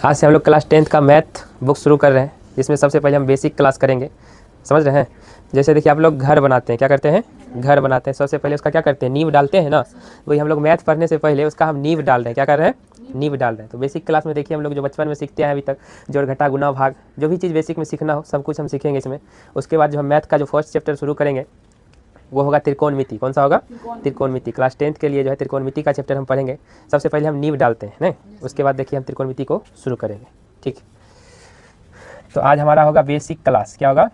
आज से हम लोग क्लास 10th का मैथ बुक शुरू कर रहे हैं, जिसमें सबसे पहले हम बेसिक क्लास करेंगे। समझ रहे हैं? जैसे देखिए, आप लोग घर बनाते हैं, क्या करते हैं? घर बनाते हैं। सबसे पहले उसका क्या करते हैं? नींव डालते हैं ना। वही हम लोग मैथ पढ़ने से पहले उसका हम नींव डाल रहे हैं। क्या कर रहे हैं? नींव डाल रहे हैं। तो बेसिक क्लास में देखिए, हम लोग जो बचपन में सीखते हैं अभी तक, जोड़ घटा गुना भाग, जो भी चीज़ बेसिक में सीखना हो सब कुछ हम सीखेंगे इसमें। उसके बाद जो हम मैथ का जो फर्स्ट चैप्टर शुरू करेंगे वो होगा त्रिकोणमिति। कौन सा होगा? त्रिकोणमिति। क्लास 10th के लिए जो है त्रिकोणमिति का चैप्टर हम पढ़ेंगे। सबसे पहले हम नींव डालते हैं नहीं, उसके बाद देखिए हम त्रिकोणमिति को शुरू करेंगे। ठीक, तो आज हमारा होगा बेसिक क्लास। क्या होगा?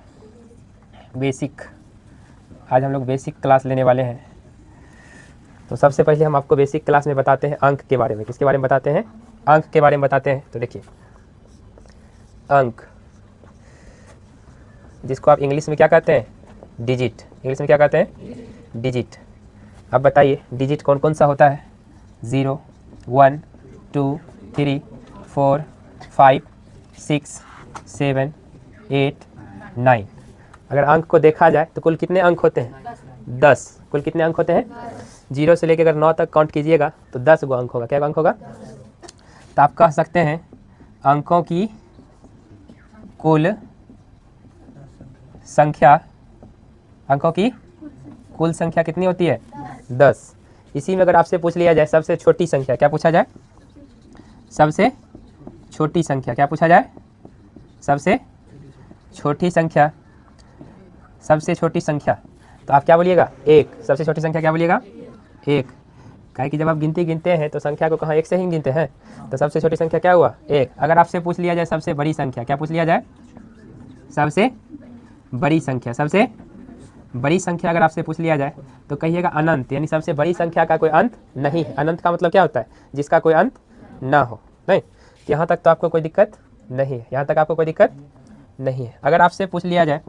बेसिक। आज हम लोग बेसिक क्लास लेने वाले हैं। तो सबसे पहले हम आपको बेसिक क्लास में बताते हैं अंक के बारे में। किसके बारे में बताते हैं? अंक के बारे में बताते हैं। तो देखिए, अंक, जिसको आप इंग्लिश में क्या कहते हैं? डिजिट। इंग्लिश में क्या कहते हैं? डिजिट। अब बताइए डिजिट कौन कौन सा होता है? 0, 1, 2, 3, 4, 5, 6, 7, 8, 9। अगर अंक को देखा जाए तो कुल कितने अंक होते हैं? 10। कुल कितने अंक होते हैं? 0 से लेकर अगर 9 तक काउंट कीजिएगा तो 10 गो अंक होगा। क्या अंक होगा? तो आप कह सकते हैं अंकों की कुल संख्या, अंकों की कुल संख्या कितनी होती है? 10। इसी में अगर आपसे पूछ लिया जाए सबसे छोटी संख्या, क्या पूछा जाए? सबसे छोटी संख्या क्या पूछा जाए? सबसे छोटी संख्या। सबसे छोटी संख्या तो आप क्या बोलिएगा? 1। सबसे छोटी संख्या क्या बोलिएगा? 1। काहे कि जब आप गिनती गिनते हैं तो संख्या को कहाँ 1 से ही गिनते हैं। तो सबसे छोटी संख्या क्या हुआ? 1। अगर आपसे पूछ लिया जाए सबसे बड़ी संख्या, क्या पूछ लिया जाए? सबसे बड़ी संख्या। सबसे बड़ी संख्या अगर आपसे पूछ लिया जाए तो कहिएगा अनंत, यानी सबसे बड़ी संख्या का कोई अंत नहीं है। अनंत का मतलब क्या होता है? जिसका कोई अंत ना हो। नहीं, यहाँ तक तो आपको कोई दिक्कत नहीं है। यहाँ तक आपको कोई दिक्कत नहीं है। अगर आपसे पूछ लिया जाए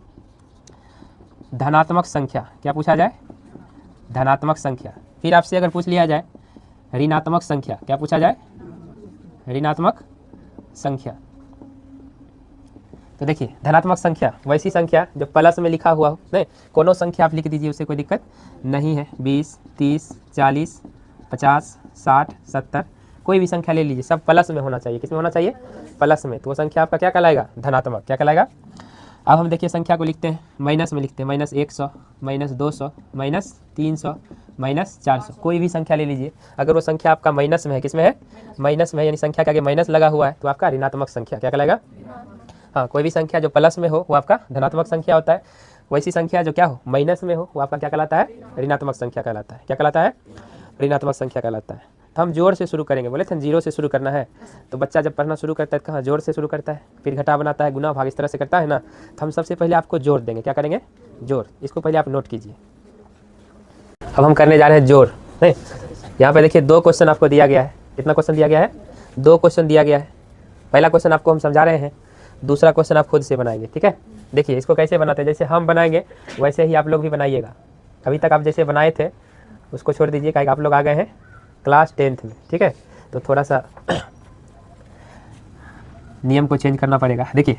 धनात्मक संख्या, क्या पूछा जाए? धनात्मक संख्या। फिर आपसे अगर पूछ लिया जाए ऋणात्मक संख्या, क्या पूछा जाए? ऋणात्मक संख्या। तो देखिए, धनात्मक संख्या वैसी संख्या जो प्लस में लिखा हुआ हो। नहीं, कोनो संख्या आप लिख दीजिए, उससे कोई दिक्कत नहीं है। 20, 30, 40, 50, 60, 70, कोई भी संख्या ले लीजिए, सब प्लस में होना चाहिए। किस में होना चाहिए? प्लस में। तो वो संख्या आपका क्या कहलाएगा? धनात्मक। क्या कहलाएगा? अब हम देखिए संख्या को लिखते हैं, माइनस में लिखते हैं। -100, -200, -300, -400, कोई भी संख्या ले लीजिए। अगर वो संख्या आपका माइनस में है, किस में है? माइनस में है, यानी संख्या के आगे माइनस लगा हुआ है, तो आपका ऋणात्मक संख्या। क्या कहलाएगा? हाँ, कोई भी संख्या जो प्लस में हो वो आपका धनात्मक संख्या होता है। वैसी संख्या जो क्या हो? माइनस में हो, वो आपका क्या कहलाता है? ऋणात्मक संख्या कहलाता है। क्या कहलाता है? ऋणात्मक संख्या कहलाता है। तो हम जोड़ से शुरू करेंगे। बोले थे 0 से शुरू करना है। तो बच्चा जब पढ़ना शुरू करता है कहाँ? जोड़ से शुरू करता है, फिर घटा बनाता है, गुना भाग इस तरह से करता है ना। तो हम सबसे पहले आपको जोड़ देंगे। क्या करेंगे? जोड़। इसको पहले आप नोट कीजिए। अब हम करने जा रहे हैं जोड़। नहीं, यहाँ पे देखिए 2 क्वेश्चन आपको दिया गया है। कितना क्वेश्चन दिया गया है? 2 क्वेश्चन दिया गया है। पहला क्वेश्चन आपको हम समझा रहे हैं, दूसरा क्वेश्चन आप खुद से बनाएंगे। ठीक है? देखिए इसको कैसे बनाते हैं, जैसे हम बनाएंगे वैसे ही आप लोग भी बनाइएगा। अभी तक आप जैसे बनाए थे उसको छोड़ दीजिए, क्या आप लोग आ गए हैं क्लास 10th में। ठीक है? तो थोड़ा सा नियम को चेंज करना पड़ेगा। देखिए,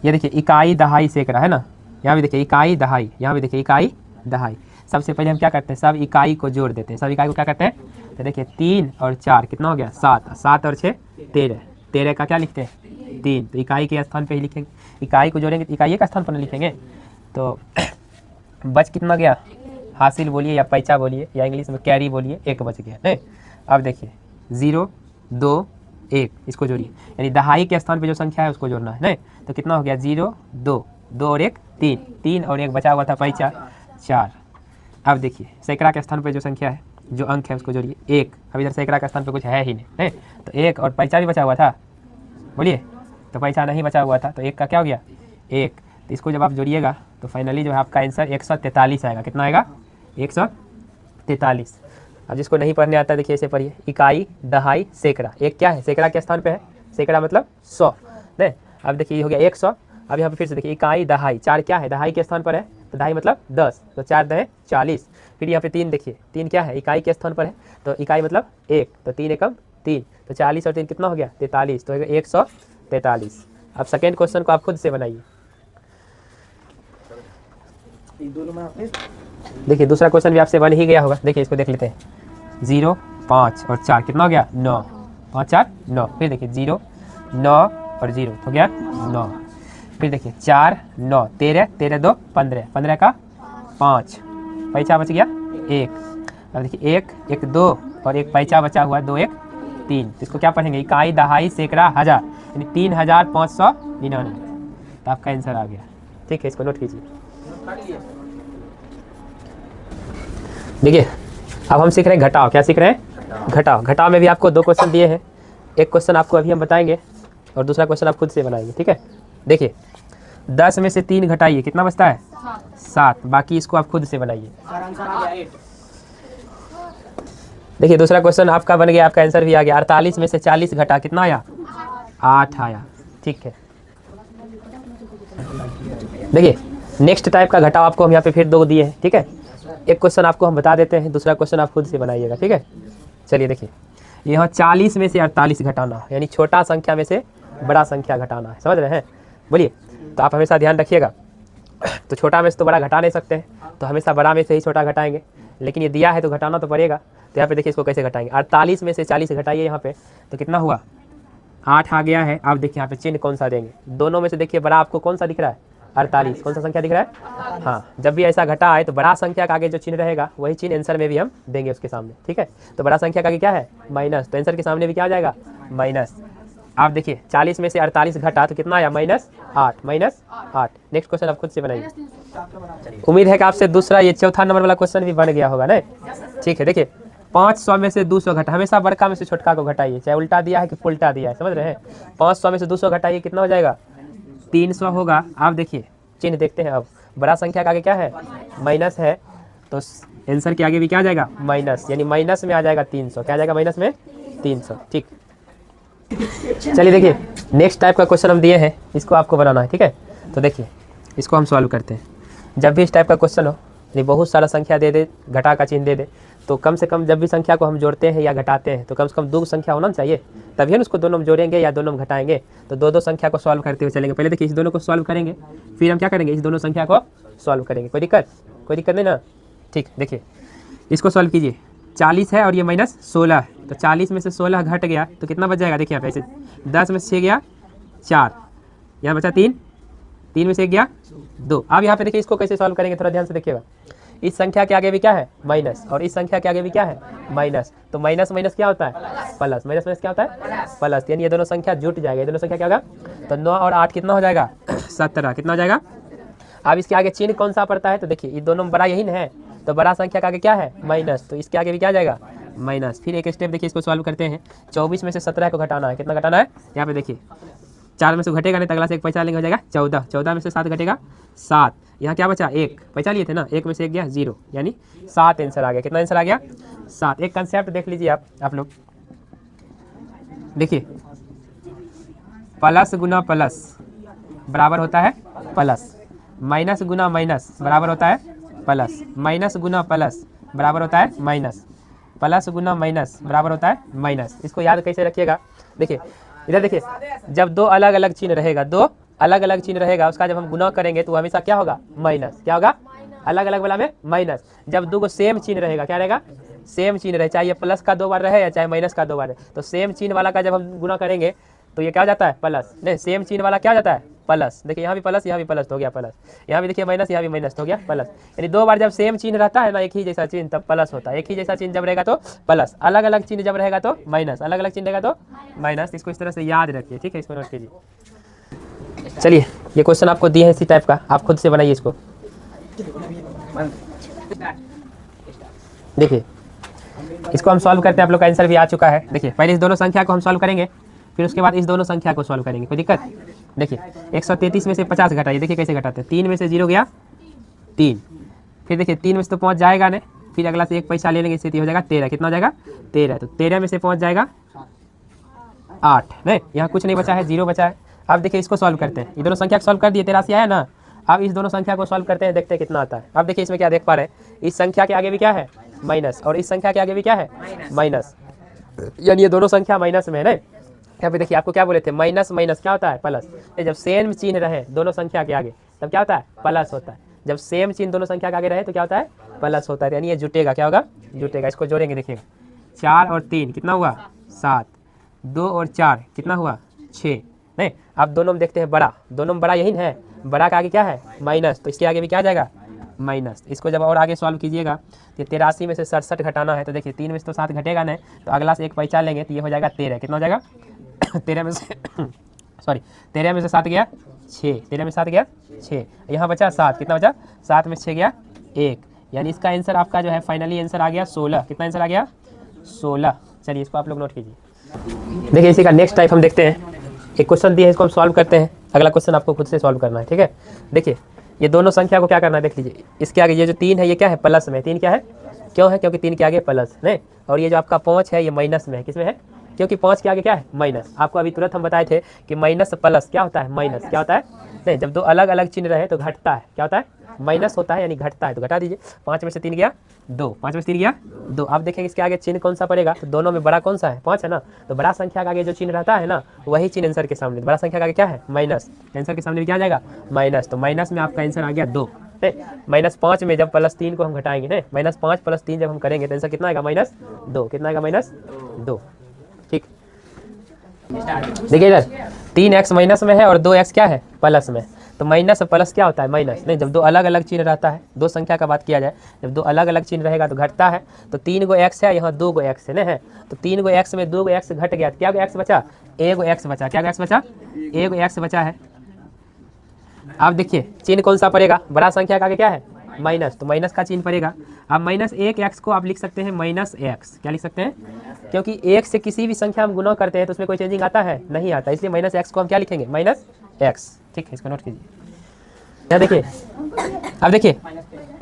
ये देखिए इकाई दहाई सैकड़ा है ना। यहाँ भी देखिए इकाई दहाई, यहाँ भी देखिए इकाई दहाई। सबसे पहले हम क्या करते हैं? सब इकाई को जोड़ देते हैं। सब इकाई को क्या करते हैं? तो देखिए 3 और 4 कितना हो गया? 7। 7 और 6 13। 13 का क्या लिखते हैं? 3। तो इकाई के स्थान पे ही लिखेंगे। इकाई को जोड़ेंगे तो इकाई का स्थान पर लिखेंगे। तो बच कितना गया? हासिल बोलिए या पैसा बोलिए या इंग्लिश में कैरी बोलिए, 1 बच गया। नहीं, अब देखिए 0, 2, 1, इसको जोड़िए, यानी दहाई के स्थान पे जो संख्या है उसको जोड़ना है। नहीं, तो कितना हो गया? 0, 2, 2 और 1 3, 3 और 1 बचा हुआ था पैसा 4। अब देखिए सैकड़ा के स्थान पे जो संख्या है, जो अंक है उसको जोड़िए 1। अब इधर सैकड़ा के स्थान पे कुछ है ही नहीं, तो 1 और पैसा भी बचा हुआ था। बोलिए, तो पैसा नहीं बचा हुआ था, तो 1 का क्या हो गया? 1। तो इसको जब आप जोड़िएगा तो फाइनली जो है आपका आंसर 143 आएगा। कितना आएगा? 143। अब जिसको नहीं पढ़ने आता देखिए ऐसे पढ़िए, इकाई दहाई सैकड़ा। एक क्या है? सैकड़ा के स्थान पे है। सैकड़ा मतलब 100। नहीं, अब देखिए ये हो गया 100। अब यहाँ पे फिर से देखिए इकाई दहाई, 4 क्या है? दहाई के स्थान पर है, तो दहाई मतलब 10, तो 4 दहे 40। फिर यहाँ पे 3 देखिए, 3 क्या है? इकाई के स्थान पर है, तो इकाई मतलब 1, तो 3 एकम 3, तो 40 और 3 कितना हो गया? 43। तो 143। अब सेकेंड क्वेश्चन को आप खुद से बनाइए। देखिए दूसरा क्वेश्चन भी आपसे बन ही गया होगा। देखिए इसको देख लेते हैं। 0, 5 और 4 कितना हो गया? 9। 5, 4, 9। फिर देखिए 0, 9 और 0 हो गया 9। फिर देखिए 4 9 13 13 2 15 15 का 5 पैसा बच गया 1। अब देखिए 1 1 2 और एक पैसा बचा हुआ 2 1 3। तो इसको क्या पढ़ेंगे? इकाई दहाई सैकड़ा हज़ार, यानी 3599। तो आपका आंसर आ गया। ठीक है, इसको नोट कीजिए। देखिए अब हम सीख रहे हैं घटाओ। क्या सीख रहे हैं? घटाओ। घटाओ में भी आपको 2 क्वेश्चन दिए हैं। एक क्वेश्चन आपको अभी हम बताएंगे और दूसरा क्वेश्चन आप खुद से बनाएंगे। ठीक है, देखिए 10 में से 3 घटाइए, कितना बचता है? 7। बाकी इसको आप खुद से बनाइए। देखिए दूसरा क्वेश्चन आपका बन गया, आपका आंसर भी आ गया। 48 में से 40 घटा, कितना आया? 8 आया। ठीक है, देखिए नेक्स्ट टाइप का घटाओ आपको हम यहाँ पे फिर 2 दिए हैं। ठीक है, एक क्वेश्चन आपको हम बता देते हैं, दूसरा क्वेश्चन आप खुद से बनाइएगा। ठीक है, चलिए देखिए यहाँ 40 में से 48 घटाना, यानी छोटा संख्या में से बड़ा संख्या घटाना है। समझ रहे हैं? बोलिए। तो आप हमेशा ध्यान रखिएगा, तो छोटा में से तो बड़ा घटा नहीं सकते हैं, तो हमेशा बड़ा में से ही छोटा घटाएंगे। लेकिन ये दिया है तो घटाना तो पड़ेगा। तो यहाँ पे देखिए इसको कैसे घटाएंगे। 48 में से 40 घटाइए यहाँ पे, तो कितना हुआ? 8 आ गया है। आप देखिए यहाँ पे चिन्ह कौन सा देंगे? दोनों में से देखिए बड़ा आपको कौन सा दिख रहा है? 48। कौन सा संख्या दिख रहा है? हाँ, जब भी ऐसा घटा आए तो बड़ा संख्या का आगे जो चिन्ह रहेगा वही चिन्ह आंसर में भी हम देंगे उसके सामने। ठीक है, तो बड़ा संख्या का आगे क्या है? माइनस। तो आंसर के सामने भी क्या आ जाएगा? माइनस। आप देखिए 40 में से 48 घटा तो कितना आया? -8। -8। नेक्स्ट क्वेश्चन आप खुद से बनाइए। उम्मीद है कि आपसे दूसरा ये चौथा नंबर वाला क्वेश्चन भी बन गया होगा ना। ठीक है, देखिए 500 में से 200 घटा। हमेशा बड़का में से छोटका को घटाइए, चाहे उल्टा दिया है कि पुल्टा दिया है। समझ रहे हैं? 500 में से 200 घटाइए, कितना हो जाएगा? 300 होगा। आप देखिए चिन्ह देखते हैं। अब बड़ा संख्या का आगे क्या है? माइनस है, तो आंसर के आगे भी क्या आ जाएगा? माइनस, यानी माइनस में आ जाएगा 300। क्या आ जाएगा? माइनस में 300। ठीक, चलिए देखिए नेक्स्ट टाइप का क्वेश्चन हम दिए हैं, इसको आपको बनाना है। ठीक है, तो देखिए इसको हम सॉल्व करते हैं। जब भी इस टाइप का क्वेश्चन हो, यानी बहुत सारा संख्या दे दे, घटा का चिन्ह दे दे, तो कम से कम जब भी संख्या को हम जोड़ते हैं या घटाते हैं तो कम से कम 2 संख्या होना चाहिए, तभी हम उसको दोनों में जोड़ेंगे या दोनों में घटाएंगे। तो 2 संख्या को सॉल्व करते हुए चलेंगे। पहले देखिए इस दोनों को सॉल्व करेंगे, फिर हम क्या करेंगे? इस दोनों संख्या को सॉल्व करेंगे। कोई दिक्कत? कोई दिक्कत नहीं ना? ठीक, देखिए इसको सॉल्व कीजिए। 40 है और ये -16, तो 40 में से 16 घट गया तो कितना बच जाएगा? देखिए आप ऐसे 10 में से 6 गया 4, यहाँ बचा 3, 3 में से 1 गया 2। अब यहाँ पे देखिए इसको कैसे सॉल्व करेंगे, थोड़ा ध्यान से देखिएगा। इस संख्या के आगे भी क्या है? माइनस, और इस संख्या के आगे भी क्या है? माइनस। तो माइनस माइनस क्या होता है? प्लस। माइनस माइनस क्या होता है? प्लस। यानी ये दोनों संख्या जुट जाएगा। ये दोनों संख्या क्या होगा? तो 9 और 8 कितना हो जाएगा? 17। कितना हो जाएगा? अब इसके आगे चिन्ह कौन सा पड़ता है? तो देखिए ये दोनों बड़ा यही ना है, तो बड़ा संख्या का आगे क्या है? माइनस, तो इसके आगे भी क्या आ जाएगा? माइनस। फिर एक स्टेप देखिए, इसको सॉल्व करते हैं। 24 में से 17 को घटाना है। कितना घटाना है? यहाँ पे देखिए 4 में से घटेगा नहीं तो अगला से 1 पैसा लेंगे, हो जाएगा 14। 14 में से 7 घटेगा 7। यहाँ क्या बचा? 1 पैसा लिए थे ना, 1 में से 1 गया 0, यानी 7 आंसर आ गया। कितना आंसर आ गया? 7। एक कंसेप्ट देख लीजिए आप लोग। देखिए प्लस गुना प्लस बराबर होता है प्लस, माइनस गुना माइनस बराबर होता है प्लस, माइनस गुना प्लस बराबर होता है माइनस, प्लस गुना माइनस बराबर होता है माइनस। इसको याद कैसे रखिएगा? देखिए इधर देखिए, जब 2 अलग अलग चिन्ह रहेगा, 2 अलग अलग चिन्ह रहेगा, उसका जब हम गुना करेंगे तो हमेशा क्या होगा? माइनस। क्या होगा? अलग अलग वाला में माइनस। जब 2 को सेम चिन्ह रहेगा, क्या रहेगा? सेम चिन्ह रहे, चाहे ये प्लस का 2 बार रहे या चाहे माइनस का 2 बार रहे, तो सेम चिन्ह वाला का जब हम गुना करेंगे तो ये क्या हो जाता है? प्लस। नहीं, सेम चिन्ह वाला क्या हो जाता है? प्लस। देखिए यहाँ भी प्लस, यहाँ भी प्लस हो गया प्लस, यहाँ भी देखिए माइनस, यहाँ भी माइनस हो गया प्लस। यानी 2 बार जब सेम चिन्ह रहता है ना, एक ही जैसा चिन्ह, तब प्लस होता है। एक ही जैसा चिन्ह जब रहेगा तो प्लस, अलग अलग चिन्ह जब रहेगा तो माइनस, अलग अलग चिन्ह रहेगा तो माइनस। इसको इस तरह से याद रखिए। ठीक है, इसको नोट कीजिए। चलिए ये क्वेश्चन आपको दिए हैं इसी टाइप का, आप खुद से बनाइए इसको। देखिए इसको हम सॉल्व करते हैं, आप लोग का आंसर भी आ चुका है। देखिए पहले इस दोनों संख्या को हम सॉल्व करेंगे, फिर उसके बाद इस दोनों संख्या को सॉल्व करेंगे। कोई दिक्कत? देखिए 133 में से 50 घटाइए। देखिए कैसे घटाते हैं। 3 में से 0 गया 3, फिर देखिए 3 में से तो पहुँच जाएगा नहीं, फिर अगला से 1 पैसा ले लेंगे, स्थिति हो जाएगा 13। कितना हो जाएगा? 13। तो 13 में से पहुँच जाएगा 8। नहीं, यहाँ कुछ नहीं बचा है, 0 बचा है। अब देखिए इसको सॉल्व करते हैं। ये दोनों संख्या को सॉल्व कर दिए, 83 आया ना। अब इस दोनों संख्या को सॉल्व करते हैं, देखते हैं कितना आता है। अब देखिए इसमें क्या देख पा रहे हैं? इस संख्या के आगे भी क्या है? माइनस, और इस संख्या के आगे भी क्या है? माइनस। यानी ये दोनों संख्या माइनस में है ना। यहाँ पे देखिए आपको क्या बोले थे? माइनस माइनस क्या होता है? प्लस। जब सेम चिन्ह रहे दोनों संख्या के आगे तब क्या होता है? प्लस होता है। जब सेम चिन्ह दोनों संख्या के आगे रहे तो क्या होता है? प्लस होता है। यानी ये जुटेगा। क्या होगा? जुटेगा। इसको जोड़ेंगे, देखिएगा 4 और 3 कितना हुआ? 7, 2 और 4 कितना हुआ? 6। नहीं, आप दोनों में देखते हैं बड़ा, दोनों में बड़ा यही है, बड़ा का आगे क्या है माइनस, तो इसके आगे भी क्या आ जाएगा माइनस। इसको जब और आगे सॉल्व कीजिएगा तो 83 में से 67 घटाना है, तो देखिए 3 में से तो 7 घटेगा नहीं, तो अगला से एक पैसा लेंगे तो ये हो जाएगा 13। कितना हो जाएगा 13 में से सॉरी 13 में से 7 गया 6, 13 में 7 गया 6, यहाँ बचा 7, कितना बचा 7 में 6 गया 1, यानी इसका आंसर आपका जो है फाइनली आंसर आ गया 16। कितना आंसर आ गया 16। चलिए इसको आप लोग नोट कीजिए। देखिए इसी का नेक्स्ट टाइप हम देखते हैं, एक क्वेश्चन दिया है, इसको हम सॉल्व करते हैं। अगला क्वेश्चन आपको खुद से सॉल्व करना है, ठीक है। देखिए ये दोनों संख्या को क्या करना है, देख लीजिए। इसके आगे ये जो 3 है ये क्या है प्लस में, 3 क्या है, क्यों है, क्योंकि 3 के आगे प्लस नहीं, और ये जो आपका 5 है ये माइनस में है, किसमें है, क्योंकि 5 के आगे क्या है माइनस। आपको अभी तुरंत हम बताए थे कि माइनस प्लस क्या होता है, माइनस क्या होता है, नहीं जब दो अलग अलग चिन्ह रहे तो घटता है, क्या होता है माइनस होता है, यानी घटता है। तो घटा दीजिए, 5 में से 3 गया 2, 5 में से 3 गया 2। आप देखेंगे इसके आगे चिन्ह कौन सा पड़ेगा, तो दोनों में बड़ा कौन सा है 5 है ना, तो बड़ा संख्या का आगे जो चिन्ह रहता है ना वही चिन्ह आंसर के सामने, बड़ा संख्या का आगे क्या है माइनस, आंसर के सामने भी क्या आ जाएगा माइनस। तो माइनस में आपका आंसर आ गया 2। -5 में जब +3 को हम घटाएंगे ना, -5 + 3 जब हम करेंगे तो आंसर कितना आएगा -2। कितना आएगा -2। ठीक, देखिए इधर 3x माइनस में है और 2x क्या है प्लस में, तो माइनस प्लस क्या होता है माइनस नहीं, जब दो अलग अलग चिन्ह रहता है, दो संख्या का बात किया जाए, जब दो अलग अलग चिन्ह रहेगा तो घटता है। तो 3 गो x है, यहाँ 2 गो x है ना, है तो 3 गो x में 2 गो x घट गया, क्या गो x बचा, 1 गो x बचा, क्या गो x बचा, 1 गो x बचा है। आप देखिए चिन्ह कौन सा पड़ेगा, बड़ा संख्या का आगे क्या है माइनस, तो माइनस का चिन्ह पड़ेगा। अब -1x को आप लिख सकते हैं -x, क्या लिख सकते हैं, क्योंकि 1 से किसी भी संख्या हम गुना करते हैं तो उसमें कोई चेंजिंग आता है नहीं आता, इसलिए -x को हम क्या लिखेंगे -x। ठीक है, इसको नोट कीजिए। क्या देखिए, अब देखिए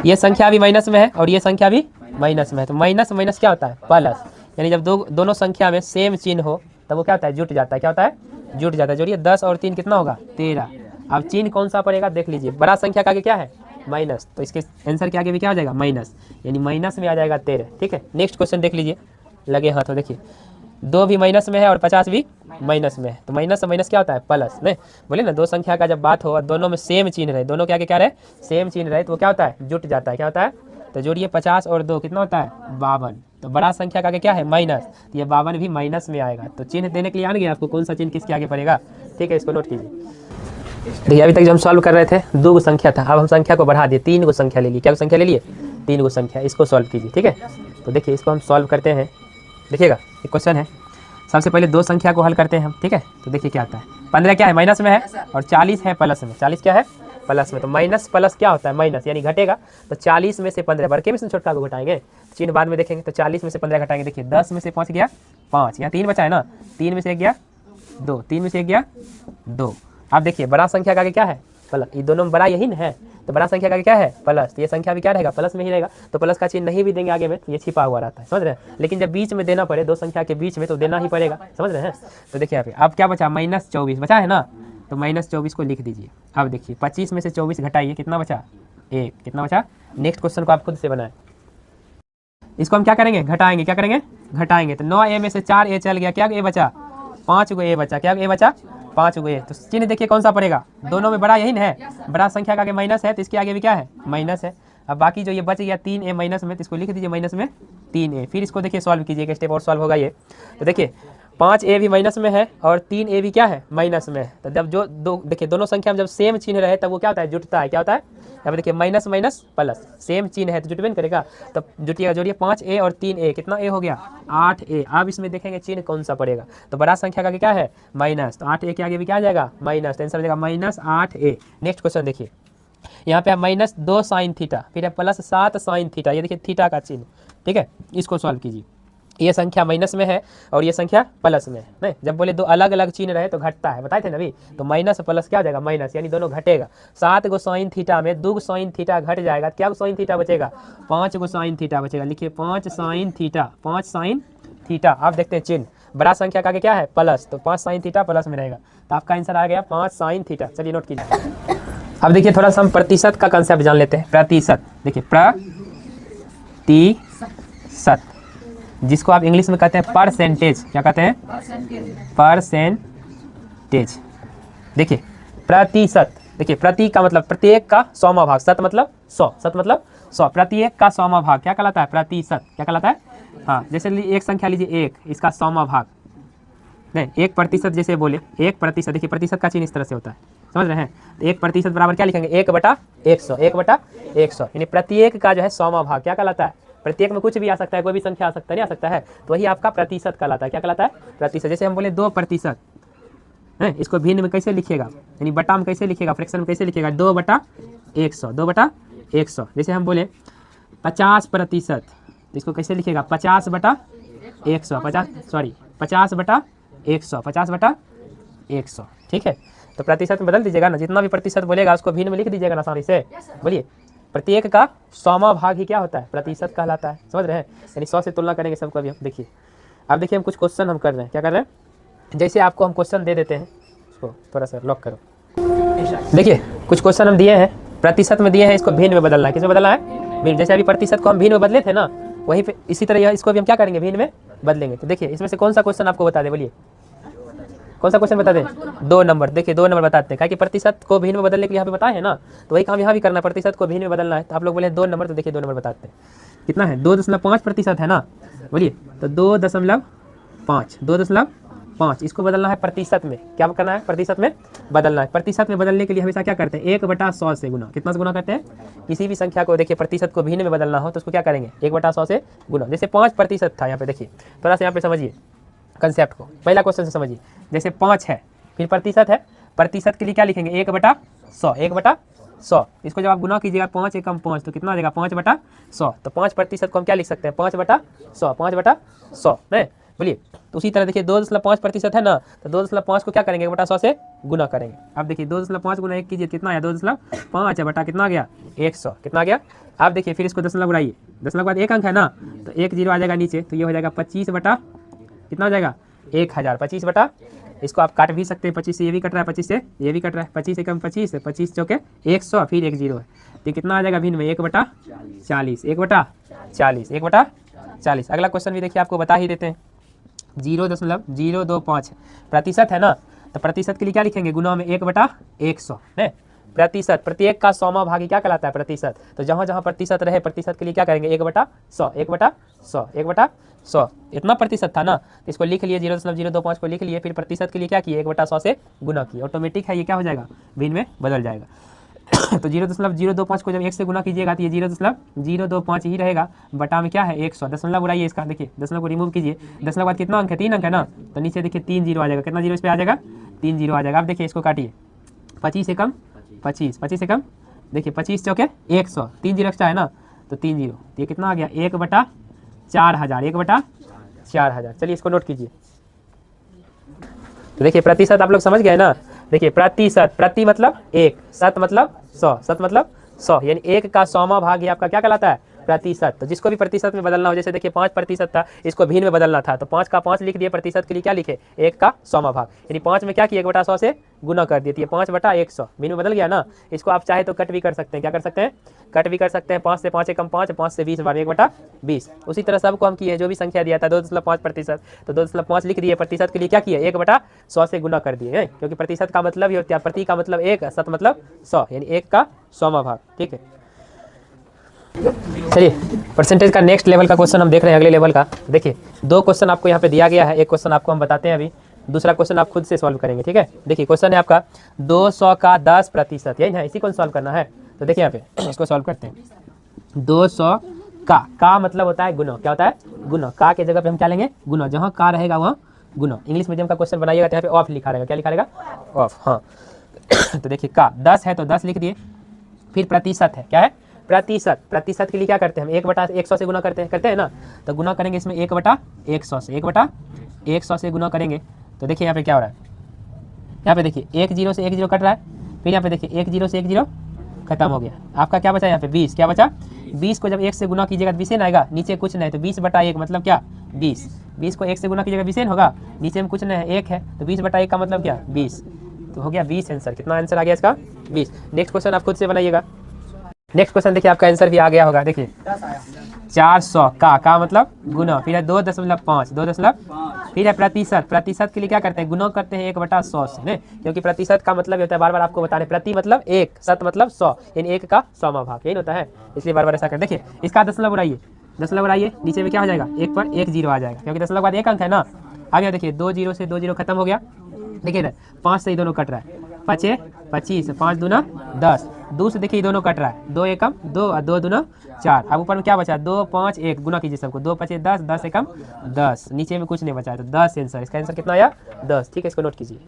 ये संख्या भी माइनस में है और ये संख्या भी माइनस में है, तो माइनस माइनस क्या होता है प्लस, यानी जब दोनों संख्या में सेम चिन्ह हो तब वो क्या होता है जुट जाता है, क्या होता है जुट जाता है। जोड़िए 10 और 3 कितना होगा 13। अब चिन्ह कौन सा पड़ेगा देख लीजिए, बड़ा संख्या का आगे क्या है माइनस, तो इसके आंसर के आगे भी क्या हो जाएगा माइनस, यानी माइनस में आ जाएगा 13। ठीक है, नेक्स्ट क्वेश्चन देख लीजिए, लगे हाथ तो देखिए 2 भी माइनस में है और 50 भी माइनस में है, तो माइनस से माइनस क्या होता है प्लस नहीं, बोले ना दो संख्या का जब बात हो और दोनों में सेम चिन्ह रहे, दोनों के आगे क्या रहे सेम चिन्ह रहे, तो वो क्या होता है जुट जाता है, क्या होता है। तो जोड़िए 50 और 2 कितना होता है 52, तो बड़ा संख्या का आगे क्या है माइनस, तो ये 52 भी माइनस में आएगा। तो चिन्ह देने के लिए आने गया आपको कौन सा चिन्ह किसके आगे पड़ेगा। ठीक है, इसको नोट कीजिए। देखिए अभी तक जो हम सॉल्व कर रहे थे 2 गो संख्या था, अब हम संख्या को बढ़ा दिए, 3 गो संख्या ले लिए, क्या संख्या ले लिए 3 गो संख्या, इसको सॉल्व कीजिए। ठीक है, तो देखिए इसको हम सॉल्व करते हैं, देखिएगा एक क्वेश्चन है, सबसे पहले 2 संख्या को हल करते हैं हम। ठीक है, तो देखिए क्या आता है, 15 क्या है माइनस में है और 40 है प्लस में, 40 क्या है प्लस में, तो माइनस प्लस क्या होता है माइनस, यानी घटेगा। तो 40 में से 15 बड़के में से छोटका को घटाएंगे, चिन्ह बाद में देखेंगे, तो 40 में से 15 घटाएंगे। देखिए 10 में से 5 गया 5, यहाँ 3 बचा है ना, 3 में से 1 गया 2, 3 में से 1 गया 2। आप देखिए बड़ा संख्या का आगे क्या है प्लस, ये दोनों में बड़ा यही है, तो बड़ा संख्या का क्या है प्लस, तो ये संख्या भी क्या रहेगा प्लस में ही रहेगा, तो प्लस का चिन्ह नहीं भी देंगे आगे में तो ये छिपा हुआ रहता है, समझ रहे हैं। लेकिन जब बीच में देना पड़े, दो संख्या के बीच में, तो देना ही पड़ेगा, समझ रहे हैं। तो देखिए यहाँ पे अब क्या बचा -24 बचा है ना, तो -24 को लिख दीजिए। अब देखिए 25 में से 24 घटाइए, कितना बचा 1, कितना बचा। नेक्स्ट क्वेश्चन को आप खुद से बनाएं, इसको हम क्या करेंगे घटाएंगे, क्या करेंगे घटाएंगे, तो 9a में से 4a चल गया, क्या a बचा 5 गो a बचा, क्या a बचा 5 गो a। तो चिन्ह देखिए कौन सा पड़ेगा, दोनों में बड़ा यही है, बड़ा संख्या का आगे माइनस है तो इसके आगे भी क्या है माइनस है। अब बाकी जो ये बच गया 3a माइनस में, तो इसको लिख दीजिए माइनस में 3a। फिर इसको देखिए सॉल्व कीजिए, एक स्टेप और सॉल्व होगा ये। तो देखिए 5a भी माइनस में है और 3a भी क्या है माइनस में है, तो जब जो दो देखिए दोनों संख्या में जब सेम चिन्ह रहे तब वो क्या होता है जुटता है, क्या होता है। यहाँ पे देखिए माइनस माइनस प्लस, सेम चिन्ह है तो जुटबे नहीं करेगा, तो जुटिएगा। जोड़िए 5a और 3a, कितना a हो गया 8a। अब इसमें देखेंगे चिन्ह कौन सा पड़ेगा, तो बड़ा संख्या का क्या है माइनस, तो 8a के आगे भी क्या आ जाएगा माइनस, तो आंसर हो जाएगा -8a। नेक्स्ट क्वेश्चन देखिए, यहाँ पे -2 sin थीटा, फिर है +7 sin थीटा, ये देखिए थीटा का चिन्ह। ठीक है, इसको सॉल्व कीजिए। ये संख्या माइनस में है और ये संख्या प्लस में है, नहीं जब बोले दो अलग अलग चिन्ह रहे तो घटता है, बताए थे ना अभी। तो माइनस प्लस क्या हो जाएगा माइनस, यानी दोनों घटेगा। 7 गो साइन थीटा में 2 साइन थीटा घट जाएगा, क्या साइन थीटा बचेगा 5 गो साइन थीटा बचेगा। लिखिए 5 साइन थीटा, 5 साइन थीटा। आप देखते हैं चिन्ह बड़ा संख्या का क्या है प्लस, तो 5 साइन थीटा प्लस में रहेगा, तो आपका आंसर आ गया 5 साइन थीटा। चलिए नोट कीजिए। अब देखिए थोड़ा सा हम प्रतिशत का कंसेप्ट जान लेते हैं। प्रतिशत, देखिए प्रतिशत, जिसको आप इंग्लिश में कहते हैं परसेंटेज, क्या कहते हैं परसेंटेज। देखिए प्रतिशत, देखिए प्रति का मतलब प्रत्येक का 100वां भाग, शत मतलब 100, शत मतलब 100, प्रत्येक का 100वां भाग क्या कहलाता है प्रतिशत, क्या कहलाता है। हाँ, जैसे एक संख्या लीजिए 1, इसका 100वां भाग नहीं, 1% जैसे बोले 1%, देखिए प्रतिशत का चिन्ह इस तरह से होता है, समझ रहे हैं। तो 1% बराबर क्या लिखेंगे, 1/100, 1/100, यानी प्रत्येक का जो है 100वां भाग क्या कहलाता है। प्रत्येक में कुछ भी आ सकता है, कोई भी संख्या आ सकता है, नहीं आ सकता है, तो वही आपका प्रतिशत कहलाता है। क्या कहलाता है, प्रतिशत। जैसे हम बोले 2% है, इसको भिन्न में कैसे लिखिएगा, यानी बटा में कैसे लिखिएगा, फ्रैक्शन में कैसे लिखिएगा, 2/100, 2/100। जैसे हम बोले 50%, इसको कैसे लिखिएगा, 50/100, 50/100, 50/100, ठीक है। तो प्रतिशत में बदल दीजिएगा ना, जितना भी प्रतिशत बोलेगा उसको भिन्न में लिख दीजिएगा ना आसानी से। बोलिए, प्रत्येक का 100वां भाग ही क्या होता है, प्रतिशत कहलाता है, समझ रहे हैं। यानी 100 से तुलना करेंगे सबको। अभी हम देखिए, अब देखिए हम कुछ क्वेश्चन हम कर रहे हैं, क्या कर रहे हैं, जैसे आपको हम क्वेश्चन दे देते हैं, उसको थोड़ा सा लॉक करो। देखिए कुछ क्वेश्चन हम दिए हैं, प्रतिशत में दिए हैं, इसको भिन्न में बदलना है। किसमें बदलना है, भिन्न। जैसे अभी प्रतिशत को हम भिन्न में बदले थे ना, वहीं पे इसी तरह इसको भी हम क्या करेंगे, भिन्न में बदलेंगे। तो देखिए इसमें से कौन सा क्वेश्चन आपको बता दे, बोलिए कौन सा क्वेश्चन बता दें, 2 नंबर। देखिए 2 नंबर बताते हैं, क्या कि प्रतिशत को भिन्न में बदलने के लिए यहाँ पे बताए हैं ना, तो वही काम यहाँ भी करना है, प्रतिशत को भिन्न में बदलना है। तो आप लोग बोले 2 नंबर, तो देखिए 2 नंबर बताते हैं, कितना है, 2.5% है ना, बोलिए। तो 2.5, इसको बदलना है प्रतिशत में। क्या करना है, प्रतिशत में बदलना है। प्रतिशत में बदलने के लिए हमेशा क्या करते हैं, 1/100 से गुना। कितना से गुना करते हैं, किसी भी संख्या को देखिए प्रतिशत को भिन्न में बदलना हो तो उसको क्या करेंगे, 1/100 से गुना। जैसे 5% था, यहाँ पे देखिए थोड़ा सा यहाँ पे समझिए कंसेप्ट को, पहला क्वेश्चन से समझिए। जैसे 5 है, फिर प्रतिशत है, प्रतिशत के लिए क्या लिखेंगे, 1/100, 1/100। इसको जब आप गुना कीजिएगा, 5 एकम 5, तो कितना आ जाएगा, 5/100। तो 5% को हम क्या लिख सकते हैं, 5/100, 5/100 नहीं। बोलिए, तो उसी तरह देखिए 2.5% है ना, तो 2.5 को क्या करेंगे, 1/100 से गुना करेंगे। अब देखिए 2.5 गुना 1 कीजिए, कितना आया, 2.5 है बटा कितना आ गया, 100, कितना आ गया। आप देखिए फिर इसको दशमलव उड़ाइए, दशमलव के बाद 1 अंक है ना, तो 1 0 आ जाएगा नीचे, तो ये हो जाएगा 25 बटा कितना हो जाएगा, 1000। 25 बटा, इसको आप काट भी सकते हैं, 25 से ये भी कट रहा है, 25 से ये भी कट रहा है, 25 एकम 25 है, 25 चौके 100, फिर 1 0 है, तो कितना आ जाएगा भिन्न में, 1/40, 1/40, 1/40। अगला क्वेश्चन भी देखिए आपको बता ही देते हैं, 0.025 प्रतिशत है ना, तो प्रतिशत के लिए क्या लिखेंगे, गुना में 1/100 है। प्रतिशत, प्रत्येक का 100वां भाग क्या कहलाता है, प्रतिशत। तो जहाँ जहाँ प्रतिशत रहे, प्रतिशत के लिए क्या करेंगे, 1/100, 1/100, 1/100। इतना प्रतिशत था ना, तो इसको लिख लिए, 0.025 को लिख लिए, फिर प्रतिशत के लिए क्या किए, 1/100 से गुना किए। ऑटोमेटिक है, ये क्या हो जाएगा, भिन्न में बदल जाएगा। तो 0.025 को जब 1 से गुना कीजिएगा तो ये 0.025 ही रहेगा, बटा में क्या है, 100। दशमलव उड़ाइए इसका, देखिए दशमलव को रिमूव कीजिए, दशमलव बाद कितना अंक है, 3 अंक है ना, तो नीचे देखिए 3 0 आ जाएगा। कितना 0 इस पे आ जाएगा, 3 0 आ जाएगा। अब देखिए इसको काटिए, 25 एकम 25, 25 एकम देखिए 25 चौके 100, 3 0 एक्स्ट्रा है ना, तो 3 0, तो ये कितना आ गया, 1/4000, 1/4000। चलिए इसको नोट कीजिए। तो देखिए प्रतिशत आप लोग समझ गए ना। देखिए प्रतिशत, प्रति मतलब 1, शत मतलब 100, शत मतलब 100, यानी 1 का 100वां भाग ये आपका क्या कहलाता है, प्रतिशत। तो जिसको भी प्रतिशत में बदलना हो, जैसे देखिए 5% था, इसको भिन्न में बदलना था, तो 5 का 5 लिख दिए, प्रतिशत के लिए क्या लिखे, 1 का 100वां भाग, यानी 5 में क्या किए, 1/100 से गुना कर दिए, 5/100 भिन्न में बदल गया ना। इसको आप चाहे तो कट भी कर सकते हैं, क्या कर सकते हैं, कट भी कर सकते हैं, 5 से 5 एकम 5, 5 से 20 बार 1/20। उसी तरह सबको हम किए, जो भी संख्या दिया था 2.5%, तो 2.5 लिख दिए, प्रतिशत के लिए क्या किए, 1/100 से गुना कर दिए, क्योंकि प्रतिशत का मतलब ही होता है, प्रति का मतलब 1, शत मतलब 100, यानी 1 का 100वां भाग, ठीक है। चलिए परसेंटेज का नेक्स्ट लेवल का क्वेश्चन हम देख रहे हैं, अगले लेवल का। देखिए 2 क्वेश्चन आपको यहाँ पे दिया गया है, एक क्वेश्चन आपको हम बताते हैं अभी, दूसरा क्वेश्चन आप खुद से सॉल्व करेंगे, ठीक है। देखिए क्वेश्चन है आपका 200 का 10%, यही ना, इसी को सॉल्व करना है। तो देखिए यहाँ पे इसको सॉल्व करते हैं। 200 का मतलब होता है गुना, क्या होता है, गुना। का के जगह पे हम क्या लेंगे, गुना, जहाँ का रहेगा वहाँ गुना। इंग्लिश मीडियम का क्वेश्चन बनाइएगा तो यहाँ पे ऑफ लिखा रहेगा, क्या लिखा रहेगा, ऑफ, हाँ। तो देखिए का 10 है तो 10 लिख दिए, फिर प्रतिशत है, क्या है, प्रतिशत। प्रतिशत के लिए क्या करते हैं हम, 1/100 से गुना करते हैं ना, तो गुना करेंगे इसमें 1/100 से, 1/100 से गुना करेंगे। तो देखिए यहाँ पे क्या हो रहा है, यहाँ पे देखिए 1 0 से 1 0 कट रहा है, फिर यहाँ पे देखिए 1 0 से 1 0 खत्म हो गया। आपका क्या बचा यहाँ पे, 20, क्या बचा, 20 को जब 1 से गुना कीजिएगा तो 20 आएगा, नीचे कुछ नहीं, तो 20/1 मतलब क्या, 20। 20 को 1 से गुना कीजिएगा 20 होगा, नीचे में कुछ नहीं है, 1 है, तो 20/1 का मतलब क्या, 20, तो हो गया 20 आंसर। कितना आंसर आ गया इसका, 20। नेक्स्ट क्वेश्चन आप खुद से बनाइएगा। नेक्स्ट क्वेश्चन देखिए आपका आंसर भी आ गया होगा। देखिए 400 का मतलब गुना, फिर है 2.5, 2 फिर है प्रतिशत। प्रतिशत के लिए क्या करते हैं, गुना करते हैं 1/100 से, नहीं, क्योंकि प्रतिशत का मतलब होता है, बार बार आपको बता रहे, प्रति मतलब 1, शत मतलब 100, यानी 1 का 100वां भाग, यही होता है, इसलिए बार बार ऐसा कर। देखिए इसका दशमलव उड़ाइए, नीचे में क्या हो जाएगा, 1 पर 1 0 आ जाएगा, क्योंकि दशमलव बाद 1 अंक है ना। आ गया, देखिए 2 0 से 2 0 खत्म हो गया। देखिए ना 5 से ये दोनों कट रहा है, 5 25, 5 दूना 10, 2 से देखिए दोनों कट रहा है, 2 एकम 2 और 2 दूना 4। अब ऊपर में क्या बचा, 2 5 1, गुना कीजिए सबको, 2 5 10, 10 एकम 10, नीचे में कुछ नहीं बचा है, तो 10 आंसर, इसका आंसर कितना आया 10। ठीक है, इसको नोट कीजिए।